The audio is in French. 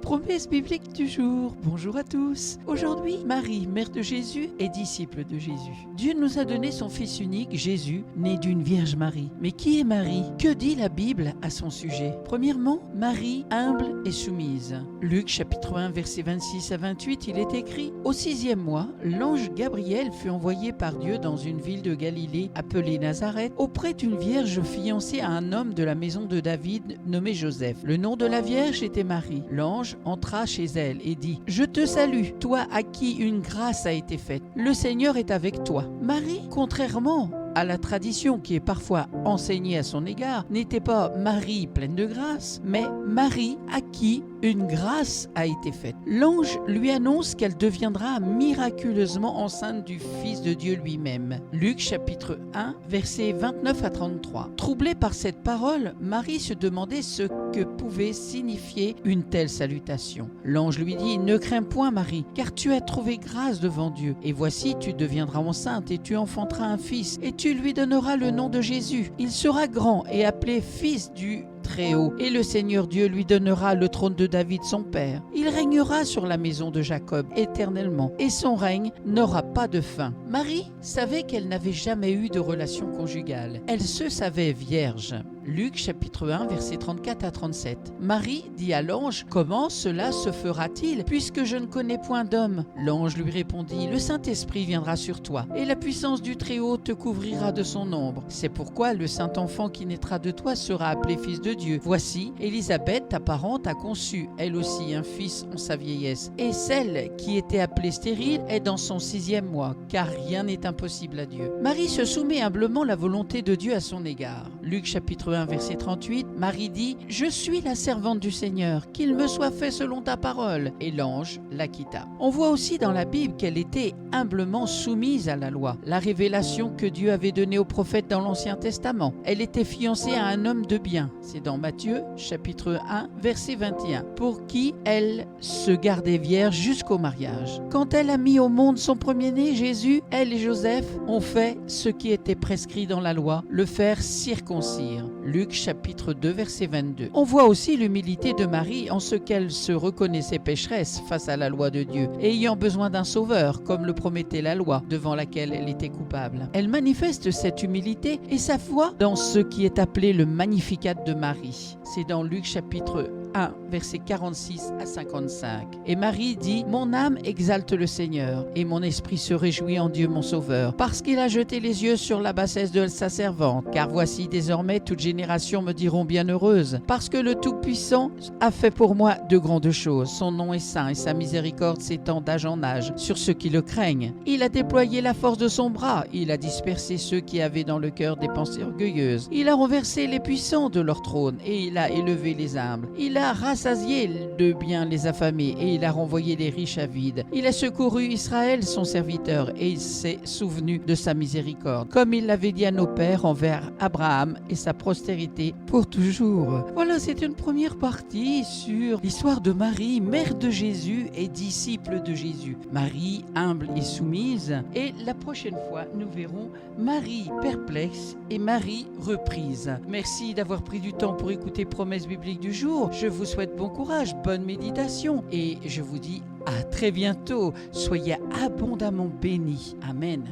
Promesse biblique du jour. Bonjour à tous. Aujourd'hui, Marie, mère de Jésus et disciple de Jésus. Dieu nous a donné son Fils unique, Jésus, né d'une Vierge Marie. Mais qui est Marie? Que dit la Bible à son sujet? Premièrement, Marie, humble et soumise. Luc chapitre 1, versets 26 à 28, il est écrit: Au 6e mois, l'ange Gabriel fut envoyé par Dieu dans une ville de Galilée appelée Nazareth, auprès d'une vierge fiancée à un homme de la maison de David nommé Joseph. Le nom de la vierge était Marie. L'ange entra chez elle et dit: Je te salue, toi à qui une grâce a été faite. Le Seigneur est avec toi. Marie, contrairement à la tradition qui est parfois enseignée à son égard, n'était pas Marie pleine de grâce, mais Marie à qui une grâce a été faite. L'ange lui annonce qu'elle deviendra miraculeusement enceinte du Fils de Dieu lui-même. Luc chapitre 1, versets 29 à 33. Troublée par cette parole, Marie se demandait ce que pouvait signifier une telle salutation. L'ange lui dit: Ne crains point, Marie, car tu as trouvé grâce devant Dieu. Et voici, tu deviendras enceinte et tu enfanteras un fils, et tu lui donneras le nom de Jésus. Il sera grand et appelé Fils du Très-Haut, et le Seigneur Dieu lui donnera le trône de David son père. Il régnera sur la maison de Jacob éternellement, et son règne n'aura pas de fin. Marie savait qu'elle n'avait jamais eu de relation conjugale. Elle se savait vierge. Luc chapitre 1, versets 34 à 37. Marie dit à l'ange: Comment cela se fera-t-il, puisque je ne connais point d'homme? L'ange lui répondit: Le Saint-Esprit viendra sur toi, et la puissance du Très-Haut te couvrira de son ombre. C'est pourquoi le Saint-Enfant qui naîtra de toi sera appelé Fils de Dieu. Voici, Élisabeth, ta parente, a conçu, elle aussi, un fils en sa vieillesse. Et celle qui était appelée stérile est dans son 6e mois, car rien n'est impossible à Dieu. Marie se soumet humblement la volonté de Dieu à son égard. Luc chapitre 1, verset 38, Marie dit: Je suis la servante du Seigneur, qu'il me soit fait selon ta parole. Et l'ange la quitta. On voit aussi dans la Bible qu'elle était humblement soumise à la loi, la révélation que Dieu avait donnée aux prophètes dans l'Ancien Testament. Elle était fiancée à un homme de bien. C'est dans Matthieu chapitre 1, verset 21, pour qui elle se gardait vierge jusqu'au mariage. Quand elle a mis au monde son premier-né, Jésus, elle et Joseph ont fait ce qui était prescrit dans la loi, le faire circoncire. Luc chapitre 2, verset 22. On voit aussi l'humilité de Marie en ce qu'elle se reconnaissait pécheresse face à la loi de Dieu, ayant besoin d'un sauveur, comme le promettait la loi, devant laquelle elle était coupable. Elle manifeste cette humilité et sa foi dans ce qui est appelé le Magnificat de Marie. C'est dans Luc chapitre 1, versets 46 à 55. Et Marie dit: Mon âme exalte le Seigneur, et mon esprit se réjouit en Dieu mon Sauveur, parce qu'il a jeté les yeux sur la bassesse de sa servante. Car voici, désormais, toute génération me diront bienheureuse, parce que le Tout-Puissant a fait pour moi de grandes choses. Son nom est saint, et sa miséricorde s'étend d'âge en âge sur ceux qui le craignent. Il a déployé la force de son bras, il a dispersé ceux qui avaient dans le cœur des pensées orgueilleuses. Il a renversé les puissants de leur trône, et il a élevé les humbles. Il a rassasié de bien les affamés, et il a renvoyé les riches à vide. Il a secouru Israël, son serviteur, et il s'est souvenu de sa miséricorde, comme il l'avait dit à nos pères envers Abraham et sa postérité pour toujours. Voilà, c'est une première partie sur l'histoire de Marie, mère de Jésus et disciple de Jésus. Marie, humble et soumise, et la prochaine fois, nous verrons Marie perplexe et Marie reprise. Merci d'avoir pris du temps pour écouter Promesse biblique du jour. Je vous souhaite bon courage, bonne méditation, et je vous dis à très bientôt. Soyez abondamment bénis. Amen.